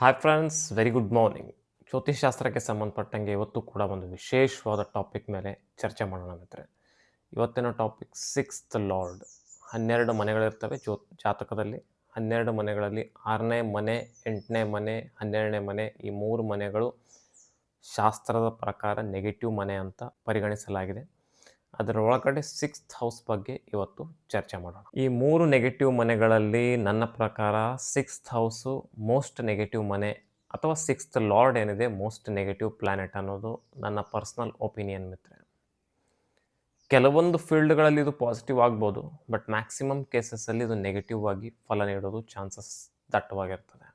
Hi friends, very good morning. ಜ್ಯೋತಿಷ್ಶಾಸ್ತ್ರಕ್ಕೆ ಸಂಬಂಧಪಟ್ಟಂಗೆ ಇವತ್ತು ಕೂಡ ಒಂದು ವಿಶೇಷವಾದ ಟಾಪಿಕ್ ಮೇಲೆ ಚರ್ಚೆ ಮಾಡೋಣ ಮಿತ್ರೆ. ಇವತ್ತಿನ ಟಾಪಿಕ್ ಸಿಕ್ಸ್ತ್ ಲಾರ್ಡ್. 12 ಮನೆಗಳಿರ್ತವೆ ಜಾತಕದಲ್ಲಿ. 12 ಮನೆಗಳಲ್ಲಿ 6ನೇ ಮನೆ, 8ನೇ ಮನೆ, 12ನೇ ಮನೆ, ಈ 3 ಮನೆಗಳು ಶಾಸ್ತ್ರದ ಪ್ರಕಾರ ನೆಗೆಟಿವ್ ಮನೆ ಅಂತ ಪರಿಗಣಿಸಲಾಗಿದೆ. ಅದರ ಒಳಗಡೆ ಸಿಕ್ಸ್ತ್ ಹೌಸ್ ಬಗ್ಗೆ ಇವತ್ತು ಚರ್ಚೆ ಮಾಡೋಣ. ಈ 3 ನೆಗೆಟಿವ್ ಮನೆಗಳಲ್ಲಿ ನನ್ನ ಪ್ರಕಾರ ಸಿಕ್ಸ್ತ್ ಹೌಸು ಮೋಸ್ಟ್ ನೆಗೆಟಿವ್ ಮನೆ, ಅಥವಾ ಸಿಕ್ಸ್ತ್ ಲಾರ್ಡ್ ಏನಿದೆ ಮೋಸ್ಟ್ ನೆಗೆಟಿವ್ ಪ್ಲಾನೆಟ್ ಅನ್ನೋದು ನನ್ನ ಪರ್ಸ್ನಲ್ ಒಪಿನಿಯನ್ ಮಿತ್ರೆ. ಕೆಲವೊಂದು ಫೀಲ್ಡ್ಗಳಲ್ಲಿ ಇದು ಪಾಸಿಟಿವ್ ಆಗ್ಬೋದು, ಬಟ್ ಮ್ಯಾಕ್ಸಿಮಮ್ ಕೇಸಸ್ಸಲ್ಲಿ ಇದು ನೆಗೆಟಿವ್ ಆಗಿ ಫಲ ನೀಡೋದು ಚಾನ್ಸಸ್ ದಟ್ಟವಾಗಿರ್ತದೆ.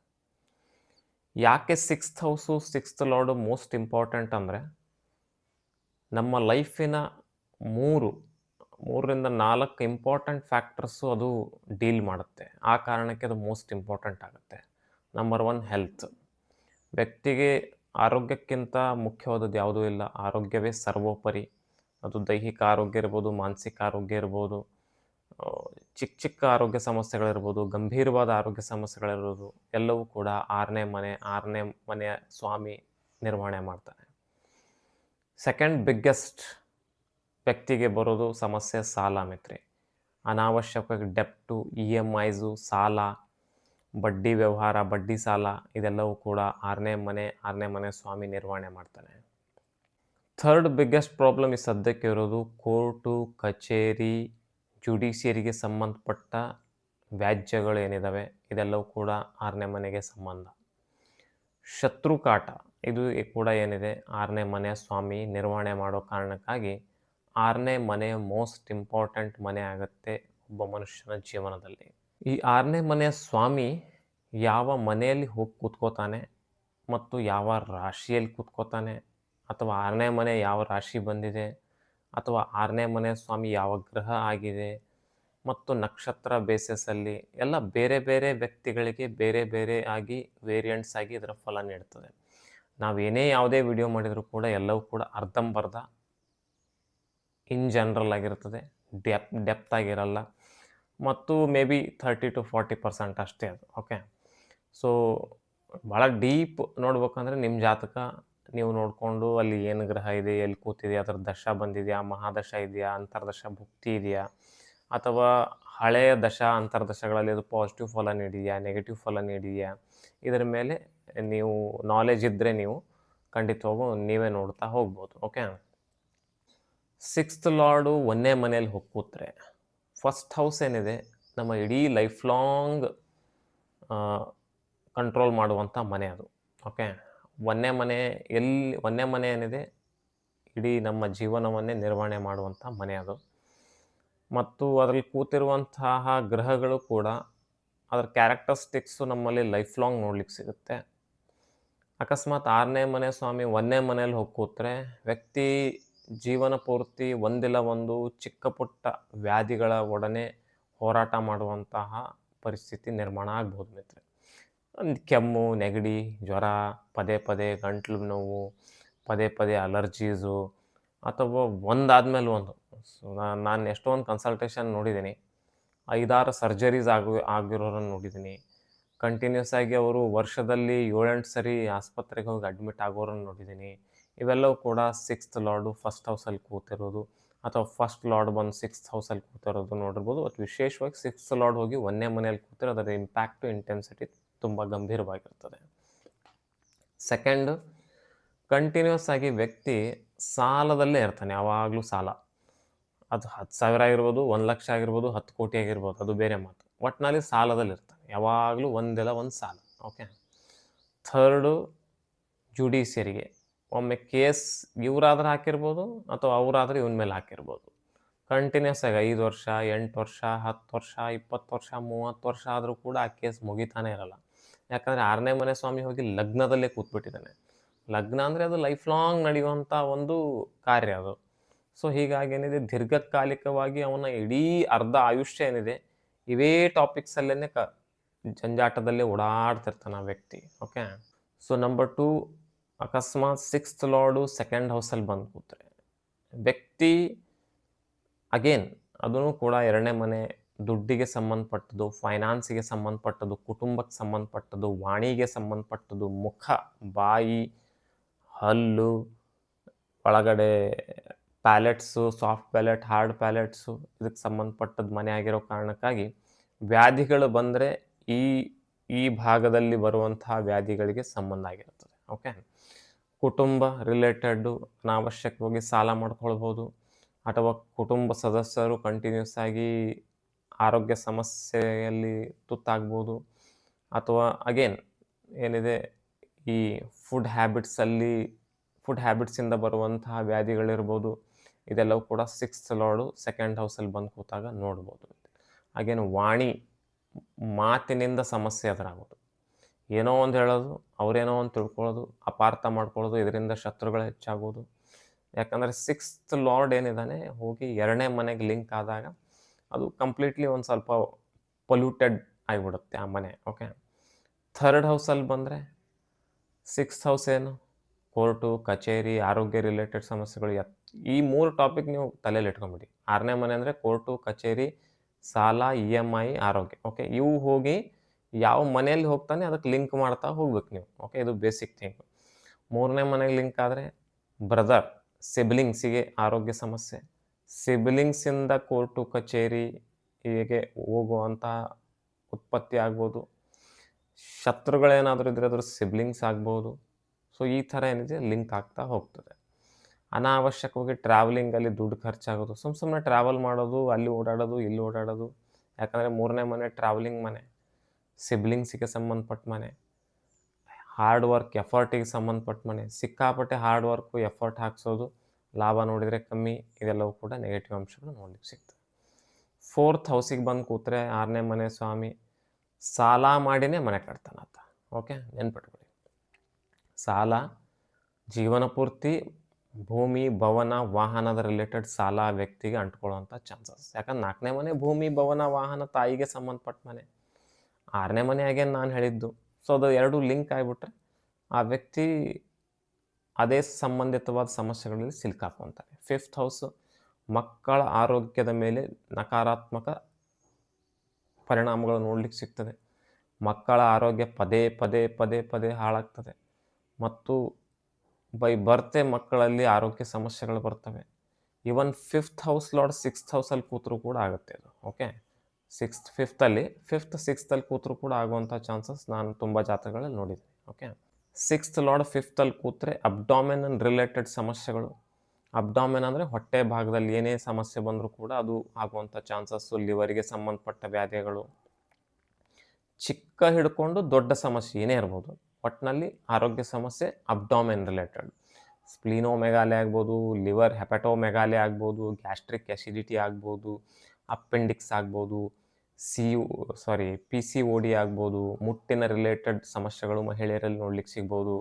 ಯಾಕೆ sixth house sixth lord most important ಅಂದರೆ, ನಮ್ಮ ಲೈಫಿನ 3ರಿಂದ 4 ಇಂಪಾರ್ಟೆಂಟ್ ಫ್ಯಾಕ್ಟರ್ಸು ಅದು ಡೀಲ್ ಮಾಡುತ್ತೆ. ಆ ಕಾರಣಕ್ಕೆ ಅದು ಮೋಸ್ಟ್ ಇಂಪಾರ್ಟೆಂಟ್ ಆಗುತ್ತೆ. Number 1 health. ವ್ಯಕ್ತಿಗೆ ಆರೋಗ್ಯಕ್ಕಿಂತ ಮುಖ್ಯವಾದದ್ದು ಯಾವುದೂ ಇಲ್ಲ. ಆರೋಗ್ಯವೇ ಸರ್ವೋಪರಿ. ಅದು ದೈಹಿಕ ಆರೋಗ್ಯ ಇರ್ಬೋದು, ಮಾನಸಿಕ ಆರೋಗ್ಯ ಇರ್ಬೋದು, ಚಿಕ್ಕ ಚಿಕ್ಕ ಆರೋಗ್ಯ ಸಮಸ್ಯೆಗಳಿರ್ಬೋದು, ಗಂಭೀರವಾದ ಆರೋಗ್ಯ ಸಮಸ್ಯೆಗಳಿರ್ಬೋದು, ಎಲ್ಲವೂ ಕೂಡ 6ನೇ ಮನೆಯ ಸ್ವಾಮಿ ನಿರ್ವಹಣೆ ಮಾಡ್ತಾನೆ. ಸೆಕೆಂಡ್ ಬಿಗ್ಗೆಸ್ಟ್ ವ್ಯಕ್ತಿಗೆ ಬರೋದು ಸಮಸ್ಯೆ ಸಾಲ ಮಿತ್ರೆ. ಅನಾವಶ್ಯಕವಾಗಿ ಡೆಪ್ಟು, EMIಸು, ಸಾಲ, ಬಡ್ಡಿ ವ್ಯವಹಾರ, ಬಡ್ಡಿ ಸಾಲ, ಇದೆಲ್ಲವೂ ಕೂಡ 6ನೇ ಮನೆ ಸ್ವಾಮಿ ನಿರ್ವಹಣೆ ಮಾಡ್ತಾನೆ. ಥರ್ಡ್ ಬಿಗ್ಗೆಸ್ಟ್ ಪ್ರಾಬ್ಲಮ್ ಈ ಸದ್ಯಕ್ಕೆ ಇರೋದು ಕೋರ್ಟು, ಕಚೇರಿ, ಜುಡಿಷಿಯರಿಗೆ ಸಂಬಂಧಪಟ್ಟ ವ್ಯಾಜ್ಯಗಳು ಏನಿದ್ದಾವೆ, ಇದೆಲ್ಲವೂ ಕೂಡ 6ನೇ ಮನೆಗೆ ಸಂಬಂಧ. ಶತ್ರುಕಾಟ, ಇದು ಕೂಡ ಏನಿದೆ 6ನೇ ಮನೆಯ ಸ್ವಾಮಿ ನಿರ್ವಹಣೆ ಮಾಡೋ ಕಾರಣಕ್ಕಾಗಿ 6ನೇ ಮನೆ ಮೋಸ್ಟ್ ಇಂಪಾರ್ಟೆಂಟ್ ಮನೆ ಆಗುತ್ತೆ ಒಬ್ಬ ಮನುಷ್ಯನ ಜೀವನದಲ್ಲಿ. ಈ 6ನೇ ಮನೆಯ ಸ್ವಾಮಿ ಯಾವ ಮನೆಯಲ್ಲಿ ಹೋಗಿ ಕೂತ್ಕೋತಾನೆ ಮತ್ತು ಯಾವ ರಾಶಿಯಲ್ಲಿ ಕೂತ್ಕೋತಾನೆ, ಅಥವಾ 6ನೇ ಮನೆ ಯಾವ ರಾಶಿ ಬಂದಿದೆ, ಅಥವಾ 6ನೇ ಮನೆಯ ಸ್ವಾಮಿ ಯಾವ ಗ್ರಹ ಆಗಿದೆ, ಮತ್ತು ನಕ್ಷತ್ರ ಬೇಸಿಸಲ್ಲಿ ಎಲ್ಲ ಬೇರೆ ಬೇರೆ ವ್ಯಕ್ತಿಗಳಿಗೆ ಬೇರೆ ಬೇರೆ ಆಗಿ ವೇರಿಯಂಟ್ಸ್ ಆಗಿ ಇದರ ಫಲ ನೀಡ್ತದೆ. ನಾವೇನೇ ಯಾವುದೇ ವಿಡಿಯೋ ಮಾಡಿದರೂ ಕೂಡ ಎಲ್ಲವೂ ಕೂಡ ಅರ್ಧಂಬರ್ಧ ಇನ್ ಜನರಲ್ ಆಗಿರ್ತದೆ, ಡೆಪ್ತ್ ಆಗಿರಲ್ಲ, ಮತ್ತು ಮೇ ಬಿ 30-40% ಅಷ್ಟೇ ಅದು. ಓಕೆ, ಸೊ ಭಾಳ ಡೀಪ್ ನೋಡ್ಬೇಕಂದ್ರೆ ನಿಮ್ಮ ಜಾತಕ ನೀವು ನೋಡಿಕೊಂಡು ಅಲ್ಲಿ ಏನು ಗ್ರಹ ಇದೆ, ಎಲ್ಲಿ ಕೂತಿದೆ, ಅದರ ದಶ ಬಂದಿದೆಯಾ, ಮಹಾದಶ ಇದೆಯಾ, ಅಂತರ್ದಶ ಭುಕ್ತಿ ಇದೆಯಾ, ಅಥವಾ ಹಳೆಯ ದಶ ಅಂತರ್ದಶಗಳಲ್ಲಿ ಅದು ಪಾಸಿಟಿವ್ ಫಲ ನೀಡಿದೆಯಾ, ನೆಗೆಟಿವ್ ಫಲ ನೀಡಿದೆಯಾ, ಇದರ ಮೇಲೆ ನೀವು ನಾಲೆಜ್ ಇದ್ದರೆ ನೀವು ಖಂಡಿತವಾಗೂ ನೀವೇ ನೋಡ್ತಾ ಹೋಗ್ಬೋದು. ಓಕೆ, ಸಿಕ್ಸ್ತ್ ಲಾರ್ಡು 1ನೇ ಮನೆಯಲ್ಲಿ ಹೋಗಿ ಕೂತ್ರೆ, ಫಸ್ಟ್ ಹೌಸ್ ಏನಿದೆ ನಮ್ಮ ಇಡೀ ಲೈಫ್ ಲಾಂಗ್ ಕಂಟ್ರೋಲ್ ಮಾಡುವಂಥ ಮನೆ ಅದು. ಓಕೆ, 1ನೇ ಮನೆ ಏನಿದೆ ಇಡೀ ನಮ್ಮ ಜೀವನವನ್ನೇ ನಿರ್ವಹಣೆ ಮಾಡುವಂಥ ಮನೆ ಅದು. ಮತ್ತು ಅದರಲ್ಲಿ ಕೂತಿರುವಂತಹ ಗ್ರಹಗಳು ಕೂಡ ಅದರ ಕ್ಯಾರೆಕ್ಟರಿಸ್ಟಿಕ್ಸು ನಮ್ಮಲ್ಲಿ ಲೈಫ್ ಲಾಂಗ್ ನೋಡ್ಲಿಕ್ಕೆ ಸಿಗುತ್ತೆ. ಅಕಸ್ಮಾತ್ 6ನೇ ಮನೆ ಸ್ವಾಮಿ 1ನೇ ಮನೆಯಲ್ಲಿ ಹೋಗಿ ಕೂತ್ರೆ ವ್ಯಕ್ತಿ ಜೀವನ ಪೂರ್ತಿ ಒಂದಿಲ್ಲ ಒಂದು ಚಿಕ್ಕ ಪುಟ್ಟ ವ್ಯಾಧಿಗಳ ಒಡನೆ ಹೋರಾಟ ಮಾಡುವಂತಹ ಪರಿಸ್ಥಿತಿ ನಿರ್ಮಾಣ ಆಗ್ಬೋದು ಮಿತ್ರೆ. ಒಂದು ಕೆಮ್ಮು, ನೆಗಡಿ, ಜ್ವರ, ಪದೇ ಪದೇ ಗಂಟ್ಲು ನೋವು, ಪದೇ ಪದೇ ಅಲರ್ಜೀಸು, ಅಥವಾ ಒಂದಾದ್ಮೇಲೆ ಒಂದು. ಸೊ ನಾನು ಎಷ್ಟೊಂದು ಕನ್ಸಲ್ಟೇಷನ್ ನೋಡಿದ್ದೀನಿ, 5-6 ಸರ್ಜರೀಸ್ ಆಗಿರೋರನ್ನು ನೋಡಿದ್ದೀನಿ. ಕಂಟಿನ್ಯೂಸ್ ಆಗಿ ಅವರು ವರ್ಷದಲ್ಲಿ 7-8 ಸರಿ ಆಸ್ಪತ್ರೆಗೆ ಹೋಗಿ ಅಡ್ಮಿಟ್ ಆಗೋರನ್ನು ನೋಡಿದ್ದೀನಿ. ಇವೆಲ್ಲವೂ ಕೂಡ ಸಿಕ್ಸ್ತ್ ಲಾರ್ಡು ಫಸ್ಟ್ ಹೌಸಲ್ಲಿ ಕೂತಿರೋದು, ಅಥವಾ ಫಸ್ಟ್ ಲಾರ್ಡ್ ಬಂದು ಸಿಕ್ಸ್ತ್ ಹೌಸಲ್ಲಿ ಕೂತಿರೋದು ನೋಡಿರ್ಬೋದು. ಮತ್ತು ವಿಶೇಷವಾಗಿ ಸಿಕ್ಸ್ತ್ ಲಾರ್ಡ್ ಹೋಗಿ 1ನೇ ಮನೆಯಲ್ಲಿ ಕೂತಿರೋ ಅದರ ಇಂಪ್ಯಾಕ್ಟು, ಇಂಟೆನ್ಸಿಟಿ ತುಂಬ ಗಂಭೀರವಾಗಿರ್ತದೆ. ಸೆಕೆಂಡು, ಕಂಟಿನ್ಯೂಸ್ ಆಗಿ ವ್ಯಕ್ತಿ ಸಾಲದಲ್ಲೇ ಇರ್ತಾನೆ, ಯಾವಾಗಲೂ ಸಾಲ. ಅದು 10,000 ಆಗಿರ್ಬೋದು, 1,00,000 ಆಗಿರ್ಬೋದು, 10 ಕೋಟಿ ಆಗಿರ್ಬೋದು, ಅದು ಬೇರೆ ಮಾತು. ಒಟ್ಟಿನಲ್ಲಿ ಸಾಲದಲ್ಲಿರ್ತಾನೆ, ಯಾವಾಗಲೂ ಒಂದಿಲ್ಲ ಒಂದು ಸಾಲ. ಓಕೆ, ಥರ್ಡು, ಜುಡಿಷಿಯರಿಗೆ ಒಮ್ಮೆ ಕೇಸ್ ಇವರಾದ್ರೆ ಹಾಕಿರ್ಬೋದು, ಅಥವಾ ಅವರಾದ್ರೆ ಇವನ ಮೇಲೆ ಹಾಕಿರ್ಬೋದು. ಕಂಟಿನ್ಯೂಸ್ ಆಗಿ 5 ವರ್ಷ, 8 ವರ್ಷ, 10 ವರ್ಷ, 20 ವರ್ಷ, 30 ವರ್ಷ ಆದರೂ ಕೂಡ ಆ ಕೇಸ್ ಮುಗಿತಾನೆ ಇರಲ್ಲ. ಯಾಕಂದರೆ 6ನೇ ಮನೆ ಸ್ವಾಮಿ ಹೋಗಿ ಲಗ್ನದಲ್ಲೇ ಕೂತ್ಬಿಟ್ಟಿದ್ದಾನೆ. ಲಗ್ನ ಅಂದರೆ ಅದು ಲೈಫ್ ಲಾಂಗ್ ನಡೆಯುವಂಥ ಒಂದು ಕಾರ್ಯ ಅದು. ಸೊ ಹೀಗಾಗಿ ಏನಿದೆ, ದೀರ್ಘಕಾಲಿಕವಾಗಿ ಅವನ ಇಡೀ ಅರ್ಧ ಆಯುಷ್ಯ ಏನಿದೆ ಇವೇ ಟಾಪಿಕ್ಸಲ್ಲೇ ಜಂಜಾಟದಲ್ಲೇ ಓಡಾಡ್ತಿರ್ತಾನೆ ಆ ವ್ಯಕ್ತಿ. ಓಕೆ, ಸೊ ನಂಬರ್ 2, ಅಕಸ್ಮಾತ್ ಸಿಕ್ಸ್ತ್ ಲಾರ್ಡು ಸೆಕೆಂಡ್ ಹೌಸಲ್ಲಿ ಬಂದು ಕೂತ್ರೆ ವ್ಯಕ್ತಿ ಅಗೇನ್ ಅದೂ ಕೂಡ 2ನೇ ಮನೆ ದುಡ್ಡಿಗೆ ಸಂಬಂಧಪಟ್ಟದ್ದು, ಫೈನಾನ್ಸಿಗೆ ಸಂಬಂಧಪಟ್ಟದ್ದು, ಕುಟುಂಬಕ್ಕೆ ಸಂಬಂಧಪಟ್ಟದ್ದು, ವಾಣಿಗೆ ಸಂಬಂಧಪಟ್ಟದ್ದು, ಮುಖ, ಬಾಯಿ, ಹಲ್ಲು, ಒಳಗಡೆ ಪ್ಯಾಲೆಟ್ಸು, ಸಾಫ್ಟ್ ಪ್ಯಾಲೆಟ್, ಹಾರ್ಡ್ ಪ್ಯಾಲೆಟ್ಸು ಇದಕ್ಕೆ ಸಂಬಂಧಪಟ್ಟದ್ದು ಮನೆ ಆಗಿರೋ ಕಾರಣಕ್ಕಾಗಿ ವ್ಯಾಧಿಗಳು ಬಂದರೆ ಈ ಈ ಭಾಗದಲ್ಲಿ ಬರುವಂತಹ ವ್ಯಾಧಿಗಳಿಗೆ ಸಂಬಂಧ ಆಗಿರುತ್ತದೆ. ಓಕೆ, ಕುಟುಂಬ ರಿಲೇಟೆಡ್ಡು ಅನಾವಶ್ಯಕವಾಗಿ ಸಾಲ ಮಾಡ್ಕೊಳ್ಬೋದು, ಅಥವಾ ಕುಟುಂಬ ಸದಸ್ಯರು ಕಂಟಿನ್ಯೂಸ್ ಆಗಿ ಆರೋಗ್ಯ ಸಮಸ್ಯೆಯಲ್ಲಿ ತುತ್ತಾಗ್ಬೋದು, ಅಥವಾ ಅಗೇನ್ ಏನಿದೆ ಈ ಫುಡ್ ಹ್ಯಾಬಿಟ್ಸಿಂದ ಬರುವಂತಹ ವ್ಯಾಧಿಗಳಿರ್ಬೋದು. ಇದೆಲ್ಲವೂ ಕೂಡ 6th ಲಾರ್ಡು 2nd ಹೌಸಲ್ಲಿ ಬಂದು ಕೂತಾಗ ನೋಡ್ಬೋದು. ಅಗೇನ್ ವಾಣಿ, ಮಾತಿನಿಂದ ಸಮಸ್ಯೆ ಎದುರಾಗೋದು, ಏನೋ ಒಂದು ಹೇಳೋದು, ಅವರೇನೋ ಒಂದು ತಿಳ್ಕೊಳ್ಳೋದು, ಅಪಾರ್ಥ ಮಾಡ್ಕೊಳ್ಳೋದು, ಇದರಿಂದ ಶತ್ರುಗಳು ಹೆಚ್ಚಾಗೋದು. ಯಾಕಂದರೆ 6th ಲಾರ್ಡ್ ಏನಿದ್ದಾನೆ ಹೋಗಿ 2ನೇ ಮನೆಗೆ ಲಿಂಕ್ ಆದಾಗ ಅದು ಕಂಪ್ಲೀಟ್ಲಿ ಒಂದು ಸ್ವಲ್ಪ ಪೊಲ್ಯೂಟೆಡ್ ಆಗಿಬಿಡುತ್ತೆ ಆ ಮನೆ. ಓಕೆ, 3rd ಹೌಸಲ್ಲಿ ಬಂದರೆ 6th ಹೌಸ್ ಏನು, ಕೋರ್ಟು, ಕಚೇರಿ, ಆರೋಗ್ಯ ರಿಲೇಟೆಡ್ ಸಮಸ್ಯೆಗಳು. ಈ 3 ಟಾಪಿಕ್ ನೀವು ತಲೆಯಲ್ಲಿ ಇಟ್ಕೊಂಬಿಡಿ. 6ನೇ ಮನೆ ಅಂದರೆ ಕೋರ್ಟು, ಕಚೇರಿ, ಸಾಲ, EMI, ಆರೋಗ್ಯ. ಓಕೆ, ಇವು ಹೋಗಿ ಯಾವ ಮನೆಯಲ್ಲಿ ಹೋಗ್ತಾನೆ ಅದಕ್ಕೆ ಲಿಂಕ್ ಮಾಡ್ತಾ ಹೋಗ್ಬೇಕು ನೀವು. ಓಕೆ, ಇದು ಬೇಸಿಕ್ ಥಿಂಗ್. 3ನೇ ಮನೆಗೆ ಲಿಂಕ್ ಆದರೆ ಬ್ರದರ್, ಸಿಬ್ಲಿಂಗ್ಸಿಗೆ ಆರೋಗ್ಯ ಸಮಸ್ಯೆ, ಸಿಬ್ಲಿಂಗ್ಸಿಂದ ಕೋರ್ಟು, ಕಚೇರಿ ಹೀಗೆ ಹೋಗುವಂತಹ ಉತ್ಪತ್ತಿ ಆಗ್ಬೋದು. ಶತ್ರುಗಳೇನಾದರೂ ಇದ್ದರೆ ಅದ್ರ ಸಿಬ್ಲಿಂಗ್ಸ್ ಆಗ್ಬೋದು. ಸೊ ಈ ಥರ ಏನಿದೆ ಲಿಂಕ್ ಆಗ್ತಾ ಹೋಗ್ತದೆ. ಅನಾವಶ್ಯಕವಾಗಿ ಟ್ರಾವೆಲಿಂಗಲ್ಲಿ ದುಡ್ಡು ಖರ್ಚಾಗೋದು, ಸುಮ್ಮನೆ ಟ್ರಾವೆಲ್ ಮಾಡೋದು, ಅಲ್ಲಿ ಓಡಾಡೋದು, ಇಲ್ಲಿ ಓಡಾಡೋದು. ಯಾಕಂದರೆ 3ನೇ ಮನೆ ಟ್ರಾವೆಲಿಂಗ್ ಮನೆ, ಸಿಬ್ಲಿಂಗ್ಸಿಗೆ ಸಂಬಂಧಪಟ್ಟ ಮನೆ, ಹಾರ್ಡ್ ವರ್ಕ್ ಎಫರ್ಟಿಗೆ ಸಂಬಂಧಪಟ್ಟ ಮನೆ. ಸಿಕ್ಕಾಪಟ್ಟೆ ಹಾರ್ಡ್ ವರ್ಕು ಎಫರ್ಟ್ ಹಾಕ್ಸೋದು, ಲಾಭ ನೋಡಿದರೆ ಕಮ್ಮಿ, ಇದೆಲ್ಲವೂ ಕೂಡ ನೆಗೆಟಿವ್ ಅಂಶಗಳು ನೋಡ್ಲಿಕ್ಕೆ ಸಿಗ್ತದೆ. 4th ಹೌಸಿಗೆ ಬಂದು ಕೂತ್ರೆ 6ನೇ ಮನೆ ಸ್ವಾಮಿ ಸಾಲ ಮಾಡಿನೇ ಮನೆ ಕಟ್ತಾನಾತ. ಓಕೆ, ನೆನ್ಪಿಟ್ಕೊಳ್ಳಿ, ಸಾಲ ಜೀವನ ಪೂರ್ತಿ ಭೂಮಿ, ಭವನ, ವಾಹನದ ರಿಲೇಟೆಡ್ ಸಾಲ ವ್ಯಕ್ತಿಗೆ ಅಂಟ್ಕೊಳ್ಳೋಂಥ ಚಾನ್ಸಸ್. ಯಾಕಂದ್ರೆ 4ನೇ ಮನೆ ಭೂಮಿ, ಭವನ, ವಾಹನ, ತಾಯಿಗೆ ಸಂಬಂಧಪಟ್ಟ ಮನೆ. 6ನೇ ಮನೆ ಆಗೇನು ನಾನು ಹೇಳಿದ್ದು. ಸೊ ಅದು ಎರಡು ಲಿಂಕ್ ಆಗಿಬಿಟ್ರೆ ಆ ವ್ಯಕ್ತಿ ಅದೇ ಸಂಬಂಧಿತವಾದ ಸಮಸ್ಯೆಗಳಲ್ಲಿ ಸಿಲುಕಾಕೊಂತಾರೆ. 5th ಹೌಸ್ ಮಕ್ಕಳ ಆರೋಗ್ಯದ ಮೇಲೆ ನಕಾರಾತ್ಮಕ ಪರಿಣಾಮಗಳು ನೋಡ್ಲಿಕ್ಕೆ ಸಿಗ್ತದೆ. ಮಕ್ಕಳ ಆರೋಗ್ಯ ಪದೇ ಪದೇ ಪದೇ ಪದೇ ಹಾಳಾಗ್ತದೆ, ಮತ್ತು ಬೈ ಬರ್ತೆ ಮಕ್ಕಳಲ್ಲಿ ಆರೋಗ್ಯ ಸಮಸ್ಯೆಗಳು ಬರ್ತವೆ. Even 5th house lord 6th ಹೌಸಲ್ಲಿ ಕೂತರೂ ಕೂಡ ಆಗುತ್ತೆ ಅದು. ಓಕೆ, 5th 6th ಕೂತರೂ ಕೂಡ ಆಗುವಂಥ ಚಾನ್ಸಸ್ ನಾನು ತುಂಬ ಜಾತಕಗಳಲ್ಲಿ ನೋಡಿದ್ದೀನಿ. ಓಕೆ, 6th ಲಾರ್ಡ್ 5th ಕೂತ್ರೆ ಅಬ್ಡಾಮೆನ್ ರಿಲೇಟೆಡ್ ಸಮಸ್ಯೆಗಳು. ಅಬ್ಡಾಮೆನ್ ಅಂದರೆ ಹೊಟ್ಟೆ ಭಾಗದಲ್ಲಿ ಏನೇ ಸಮಸ್ಯೆ ಬಂದರೂ ಕೂಡ ಅದು ಆಗುವಂಥ ಚಾನ್ಸಸ್ಸು. ಲಿವರಿಗೆ ಸಂಬಂಧಪಟ್ಟ ವ್ಯಾಧಿಗಳು, ಚಿಕ್ಕ ಹಿಡ್ಕೊಂಡು ದೊಡ್ಡ ಸಮಸ್ಯೆ ಏನೇ ಇರ್ಬೋದು, ಒಟ್ಟಿನಲ್ಲಿ ಆರೋಗ್ಯ ಸಮಸ್ಯೆ ಅಬ್ಡಾಮೆನ್ ರಿಲೇಟೆಡ್. ಸ್ಪ್ಲೀನೋಮೆಗಾಲೆ ಆಗ್ಬೋದು, ಲಿವರ್ ಹೆಪಟೋಮೆಗಾಲೆ ಆಗ್ಬೋದು, ಗ್ಯಾಸ್ಟ್ರಿಕ್ ಆ್ಯಸಿಡಿಟಿ ಆಗ್ಬೋದು, ಅಪೆಂಡಿಕ್ಸ್ ಆಗ್ಬೋದು, PCOD ಆಗ್ಬೋದು, ಮುಟ್ಟಿನ ರಿಲೇಟೆಡ್ ಸಮಸ್ಯೆಗಳು ಮಹಿಳೆಯರಲ್ಲಿ ನೋಡ್ಲಿಕ್ಕೆ ಸಿಗ್ಬೋದು,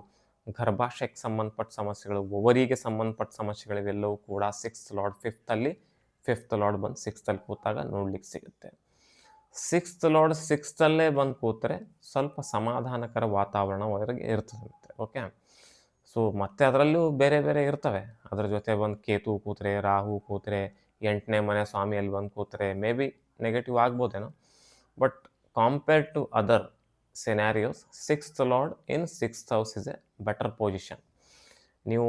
ಗರ್ಭಾಶಯಕ್ಕೆ ಸಂಬಂಧಪಟ್ಟ ಸಮಸ್ಯೆಗಳು, ಓವರಿಗೆ ಸಂಬಂಧಪಟ್ಟ ಸಮಸ್ಯೆಗಳು, ಇವೆಲ್ಲವೂ ಕೂಡ 6th ಲಾರ್ಡ್ 5th ಲಾರ್ಡ್ ಬಂದು 6th ಕೂತಾಗ ನೋಡ್ಲಿಕ್ಕೆ ಸಿಗುತ್ತೆ. 6th ಲಾರ್ಡ್ 6th ಬಂದು ಕೂತ್ರೆ ಸ್ವಲ್ಪ ಸಮಾಧಾನಕರ ವಾತಾವರಣ ಹೊರಗೆ ಇರ್ತದೆ. ಓಕೆ, ಸೊ ಮತ್ತೆ ಅದರಲ್ಲೂ ಬೇರೆ ಬೇರೆ ಇರ್ತವೆ. ಅದರ ಜೊತೆ ಬಂದು ಕೇತು ಕೂತ್ರೆ, ರಾಹು ಕೂತ್ರೆ, 8ನೇ ಮನೆ ಸ್ವಾಮಿಯಲ್ಲಿ ಬಂದು ಕೂತ್ರೆ ಮೇ ಬಿ ನೆಗೆಟಿವ್ ಆಗ್ಬೋದೇನೋ. But compare to other scenarios 6th lord in 6th house is a better position. ನೀವು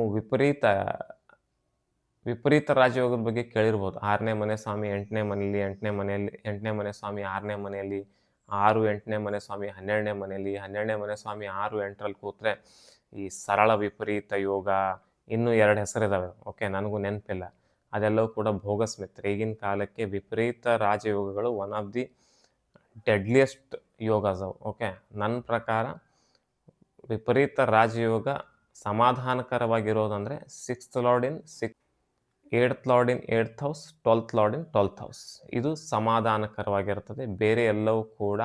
ವಿಪರೀತ ರಾಜಯೋಗದ ಬಗ್ಗೆ ಕೇಳಿರ್ಬೋದು. 6ನೇ ಮನೆ ಸ್ವಾಮಿ 8ನೇ ಮನೆಯಲ್ಲಿ, 8ನೇ ಮನೆ ಸ್ವಾಮಿ 6ನೇ ಮನೆಯಲ್ಲಿ, 8ನೇ ಮನೆ ಸ್ವಾಮಿ 12ನೇ ಮನೆಯಲ್ಲಿ, 12ನೇ ಮನೆ ಸ್ವಾಮಿ 8ರಲ್ಲಿ ಕೂತ್ರೆ ಈ ಸರಳ ವಿಪರೀತ ಯೋಗ, ಇನ್ನೂ 2 ಹೆಸರಿದ್ದಾವೆ. ಓಕೆ, ನನಗೂ ನೆನಪಿಲ್ಲ. ಅದೆಲ್ಲವೂ ಕೂಡ ಬೋಗಸ್ ಮಿತ್ರ. ಈಗಿನ ಕಾಲಕ್ಕೆ ವಿಪರೀತ ರಾಜಯೋಗಗಳು ಒನ್ ಆಫ್ ದಿ ಡೆಡ್ಲಿಯೆಸ್ಟ್ ಯೋಗಾಸ್ ಅವು. ಓಕೆ, ನನ್ನ ಪ್ರಕಾರ ವಿಪರೀತ ರಾಜಯೋಗ ಸಮಾಧಾನಕರವಾಗಿರೋದಂದರೆ 6th ಲಾರ್ಡ್ ಇನ್ 8th ಲಾರ್ಡ್ ಇನ್ 8th ಹೌಸ್, 12th ಲಾರ್ಡ್ ಇನ್ 12th ಹೌಸ್. ಇದು ಸಮಾಧಾನಕರವಾಗಿರ್ತದೆ. ಬೇರೆ ಎಲ್ಲವೂ ಕೂಡ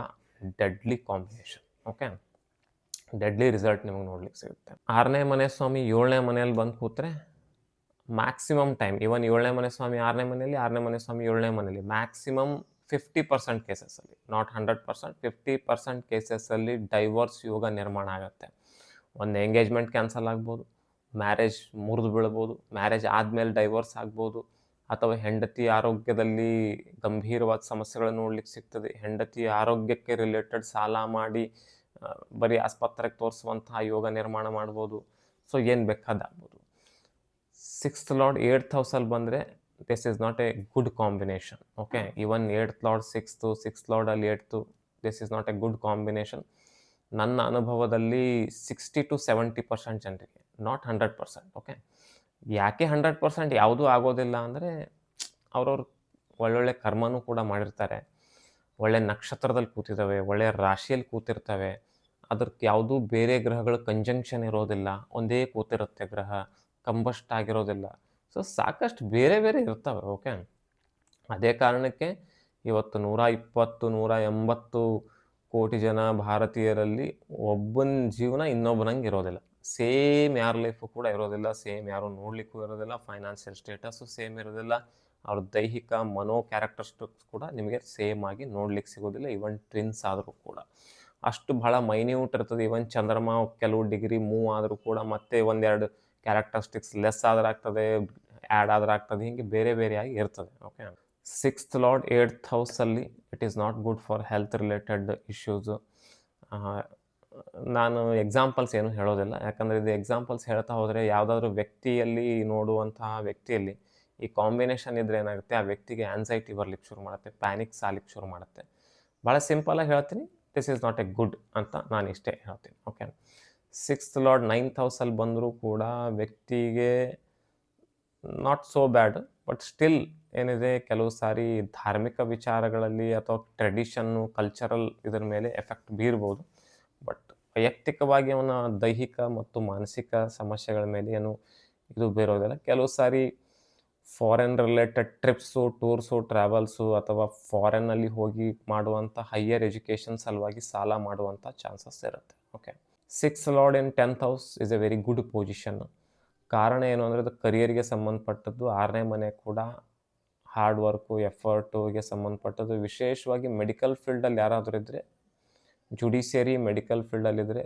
deadly combination. Okay, deadly result ನಿಮಗೆ ನೋಡ್ಲಿಕ್ಕೆ ಸಿಗುತ್ತೆ. 6ನೇ ಮನೆ ಸ್ವಾಮಿ 7ನೇ ಮನೆಯಲ್ಲಿ ಬಂದು ಕೂತ್ರೆ ಮ್ಯಾಕ್ಸಿಮಮ್ ಟೈಮ್, ಇವನ್ 7ನೇ ಮನೆ ಸ್ವಾಮಿ 6ನೇ ಮನೆಯಲ್ಲಿ, 6ನೇ ಮನೆ ಸ್ವಾಮಿ 7ನೇ ಮನೆಯಲ್ಲಿ, ಮ್ಯಾಕ್ಸಿಮಮ್ 50% ಕೇಸಸ್ಸಲ್ಲಿ, ನಾಟ್ 100%, 50% ಕೇಸಸ್ಸಲ್ಲಿ ಡೈವರ್ಸ್ ಯೋಗ ನಿರ್ಮಾಣ ಆಗುತ್ತೆ. ಒಂದು ಎಂಗೇಜ್ಮೆಂಟ್ ಕ್ಯಾನ್ಸಲ್ ಆಗ್ಬೋದು, ಮ್ಯಾರೇಜ್ ಮುರಿದು ಬೀಳ್ಬೋದು, ಮ್ಯಾರೇಜ್ ಆದಮೇಲೆ ಡೈವರ್ಸ್ ಆಗ್ಬೋದು, ಅಥವಾ ಹೆಂಡತಿ ಆರೋಗ್ಯದಲ್ಲಿ ಗಂಭೀರವಾದ ಸಮಸ್ಯೆಗಳನ್ನು ನೋಡ್ಲಿಕ್ಕೆ ಸಿಗ್ತದೆ. ಹೆಂಡತಿ ಆರೋಗ್ಯಕ್ಕೆ ರಿಲೇಟೆಡ್ ಸಾಲ ಮಾಡಿ ಬರೀ ಆಸ್ಪತ್ರೆಗೆ ತೋರಿಸುವಂತಹ ಯೋಗ ನಿರ್ಮಾಣ ಮಾಡ್ಬೋದು. ಸೊ ಏನು ಬೇಕಾದಾಗ್ಬೋದು. 6th ಲಾರ್ಡ್ 8th ಹೌಸಲ್ಲಿ ಬಂದರೆ this is not A good combination. Okay, even 8th lord 6th ಲಾರ್ಡಲ್ಲಿ 8th, this is not A good combination. ನನ್ನ ಅನುಭವದಲ್ಲಿ 60-70% ಜನರಿಗೆ, ನಾಟ್ 100%. ಓಕೆ, ಯಾಕೆ 100% ಯಾವುದೂ ಆಗೋದಿಲ್ಲ ಅಂದರೆ ಅವ್ರವ್ರು ಒಳ್ಳೊಳ್ಳೆ ಕರ್ಮನೂ ಕೂಡ ಮಾಡಿರ್ತಾರೆ, ಒಳ್ಳೆ ನಕ್ಷತ್ರದಲ್ಲಿ ಕೂತಿದ್ದಾವೆ, ಒಳ್ಳೆಯ ರಾಶಿಯಲ್ಲಿ ಕೂತಿರ್ತವೆ, ಅದಕ್ಕೆ ಯಾವುದೂ ಬೇರೆ ಗ್ರಹಗಳ ಕಂಜಂಕ್ಷನ್ ಇರೋದಿಲ್ಲ, ಒಂದೇ ಕೂತಿರುತ್ತೆ ಗ್ರಹ, ಕಂಬಸ್ಟ್ ಆಗಿರೋದಿಲ್ಲ. ಸೊ ಸಾಕಷ್ಟು ಬೇರೆ ಬೇರೆ ಇರ್ತವೆ. ಓಕೆ, ಅದೇ ಕಾರಣಕ್ಕೆ ಇವತ್ತು 120, 180 ಕೋಟಿ ಜನ ಭಾರತೀಯರಲ್ಲಿ ಒಬ್ಬನ ಜೀವನ ಇನ್ನೊಬ್ಬನಂಗೆ ಇರೋದಿಲ್ಲ. ಸೇಮ್ ಯಾರ ಲೈಫು ಕೂಡ ಇರೋದಿಲ್ಲ, ಸೇಮ್ ಯಾರು ನೋಡಲಿಕ್ಕೂ ಇರೋದಿಲ್ಲ, ಫೈನಾನ್ಷಿಯಲ್ ಸ್ಟೇಟಸ್ಸು ಸೇಮ್ ಇರೋದಿಲ್ಲ, ಅವ್ರ ದೈಹಿಕ ಮನೋ ಕ್ಯಾರೆಕ್ಟರಿಸ್ಟಿಕ್ಸ್ ಕೂಡ ನಿಮಗೆ ಸೇಮ್ ಆಗಿ ನೋಡ್ಲಿಕ್ಕೆ ಸಿಗೋದಿಲ್ಲ, ಇವನ್ ಟ್ವಿನ್ಸ್ ಆದರೂ ಕೂಡ. ಅಷ್ಟು ಬಹಳ ಮೈನ್ಯೂಟ್ ಇರ್ತದೆ. ಇವನ್ ಚಂದ್ರಮ ಕೆಲವು ಡಿಗ್ರಿ ಮೂವ್ ಆದರೂ ಕೂಡ ಮತ್ತೆ ಒಂದೆರಡು ಕ್ಯಾರೆಕ್ಟರಿಸ್ಟಿಕ್ಸ್ ಲೆಸ್ ಆದ್ರೆ ಆಗ್ತದೆ, ಆ್ಯಡ್ ಆದ್ರೆ ಆಗ್ತದೆ, ಹೀಗೆ ಬೇರೆ ಬೇರೆಯಾಗಿ ಇರ್ತದೆ. ಓಕೆ, 6th ಲಾರ್ಡ್ 8th ಹೌಸಲ್ಲಿ it is not good for health related issues. ನಾನು ಎಕ್ಸಾಂಪಲ್ಸ್ ಏನು ಹೇಳೋದಿಲ್ಲ, ಯಾಕಂದರೆ ಇದು ಎಕ್ಸಾಂಪಲ್ಸ್ ಹೇಳ್ತಾ ಹೋದರೆ ಯಾವುದಾದ್ರೂ ವ್ಯಕ್ತಿಯಲ್ಲಿ ನೋಡುವಂತಹ ವ್ಯಕ್ತಿಯಲ್ಲಿ ಈ ಕಾಂಬಿನೇಷನ್ ಇದ್ದರೆ ಏನಾಗುತ್ತೆ, ಆ ವ್ಯಕ್ತಿಗೆ ಆ್ಯನ್ಸೈಟಿ ಬರ್ಲಿಕ್ಕೆ ಶುರು ಮಾಡುತ್ತೆ, ಪ್ಯಾನಿಕ್ಸ್ ಆಗ್ಲಿಕ್ಕೆ ಶುರು ಮಾಡುತ್ತೆ. ಭಾಳ ಸಿಂಪಲಾಗಿ ಹೇಳ್ತೀನಿ, this is not A good ಅಂತ ನಾನು ಇಷ್ಟೇ ಹೇಳ್ತೀನಿ. ಓಕೆ, 6th ಲಾರ್ಡ್ 9th ಹೌಸಲ್ಲಿ ಬಂದರೂ ಕೂಡ ವ್ಯಕ್ತಿಗೆ not so bad, but still ಏನಿದೆ, ಕೆಲವು ಸಾರಿ ಧಾರ್ಮಿಕ ವಿಚಾರಗಳಲ್ಲಿ ಅಥವಾ ಟ್ರೆಡಿಷನ್ನು ಕಲ್ಚರಲ್ ಇದರ ಮೇಲೆ ಎಫೆಕ್ಟ್ ಬೀರ್ಬೋದು. ಬಟ್ ವೈಯಕ್ತಿಕವಾಗಿ ಅವನ ದೈಹಿಕ ಮತ್ತು ಮಾನಸಿಕ ಸಮಸ್ಯೆಗಳ ಮೇಲೆ ಏನು ಇದು ಬೀರೋದಿಲ್ಲ. ಕೆಲವು ಸಾರಿ foreign related trips, tours, travels ಅಥವಾ ಫಾರಿನ್ನಲ್ಲಿ ಹೋಗಿ ಮಾಡುವಂಥ ಹೈಯರ್ ಎಜುಕೇಷನ್ ಸಲುವಾಗಿ ಸಾಲ ಮಾಡುವಂಥ ಚಾನ್ಸಸ್ ಇರುತ್ತೆ. Okay, 6th lord in 10th house is A very good position. ಕಾರಣ ಏನು ಅಂದರೆ ಅದು ಕರಿಯರಿಗೆ ಸಂಬಂಧಪಟ್ಟದ್ದು. 6ನೇ ಮನೆ ಕೂಡ ಹಾರ್ಡ್ ವರ್ಕು, ಎಫರ್ಟುಗೆ ಸಂಬಂಧಪಟ್ಟದ್ದು. ವಿಶೇಷವಾಗಿ ಮೆಡಿಕಲ್ ಫೀಲ್ಡಲ್ಲಿ ಯಾರಾದರೂ ಇದ್ದರೆ, ಜುಡಿಷಿಯರಿ ಮೆಡಿಕಲ್ ಫೀಲ್ಡಲ್ಲಿದ್ದರೆ,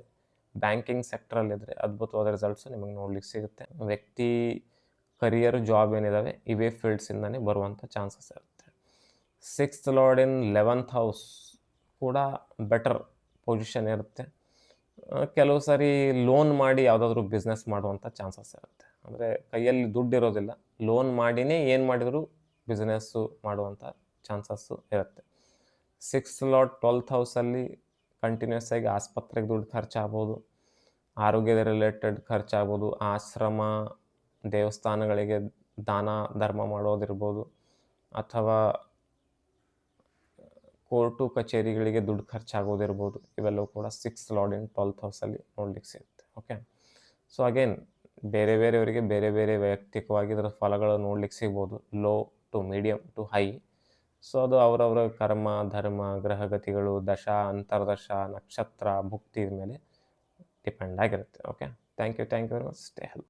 ಬ್ಯಾಂಕಿಂಗ್ ಸೆಕ್ಟ್ರಲ್ಲಿದ್ದರೆ ಅದ್ಭುತವಾದ ರಿಸಲ್ಟ್ಸು ನಿಮಗೆ ನೋಡ್ಲಿಕ್ಕೆ ಸಿಗುತ್ತೆ. ವ್ಯಕ್ತಿ ಕರಿಯರ್, ಜಾಬ್ ಏನಿದ್ದಾವೆ ಇವೇ ಫೀಲ್ಡ್ಸಿಂದನೇ ಬರುವಂಥ ಚಾನ್ಸಸ್ ಇರುತ್ತೆ. 6th ಲಾರ್ಡ್ ಇನ್ 11th ಹೌಸ್ ಕೂಡ ಬೆಟರ್ ಪೊಸಿಷನ್ ಇರುತ್ತೆ. ಕೆಲವು ಸಾರಿ ಲೋನ್ ಮಾಡಿ ಯಾವುದಾದ್ರೂ ಬಿಸ್ನೆಸ್ ಮಾಡುವಂಥ ಚಾನ್ಸಸ್ ಇರುತ್ತೆ. ಅಂದರೆ ಕೈಯಲ್ಲಿ ದುಡ್ಡು ಇರೋದಿಲ್ಲ, ಲೋನ್ ಮಾಡಿನೇ ಏನು ಮಾಡಿದರೂ ಬಿಸ್ನೆಸ್ಸು ಮಾಡುವಂಥ ಚಾನ್ಸಸ್ಸು ಇರುತ್ತೆ. 6th ಲಾರ್ಡ್ 12th ಹೌಸಲ್ಲಿ ಕಂಟಿನ್ಯೂಸ್ ಆಗಿ ಆಸ್ಪತ್ರೆಗೆ ದುಡ್ಡು ಖರ್ಚಾಗ್ಬೋದು, ಆರೋಗ್ಯದ ರಿಲೇಟೆಡ್ ಖರ್ಚಾಗ್ಬೋದು, ಆಶ್ರಮ ದೇವಸ್ಥಾನಗಳಿಗೆ ದಾನ ಧರ್ಮ ಮಾಡೋದಿರ್ಬೋದು, ಅಥವಾ ಕೋರ್ಟು ಕಚೇರಿಗಳಿಗೆ ದುಡ್ಡು ಖರ್ಚಾಗೋದಿರ್ಬೋದು. ಇವೆಲ್ಲವೂ ಕೂಡ 6th ಲಾರ್ಡ್ ಇನ್ 12th ಹೌಸಲ್ಲಿ ನೋಡ್ಲಿಕ್ಕೆ ಸಿಗುತ್ತೆ. ಓಕೆ, ಸೊ ಅಗೇನ್ ಬೇರೆ ಬೇರೆಯವರಿಗೆ ಬೇರೆ ಬೇರೆ ವೈಯಕ್ತಿಕವಾಗಿ ಇದರ ಫಲಗಳು ನೋಡ್ಲಿಕ್ಕೆ ಸಿಗ್ಬೋದು, low to medium to high. So ಅದು ಅವರವರ ಕರ್ಮ, ಧರ್ಮ, ಗ್ರಹಗತಿಗಳು, ದಶಾ, ಅಂತರ್ದಶ, ನಕ್ಷತ್ರ, ಭುಕ್ತಿ ಮೇಲೆ ಡಿಪೆಂಡ್ ಆಗಿರುತ್ತೆ. Okay, thank you very much. Stay health.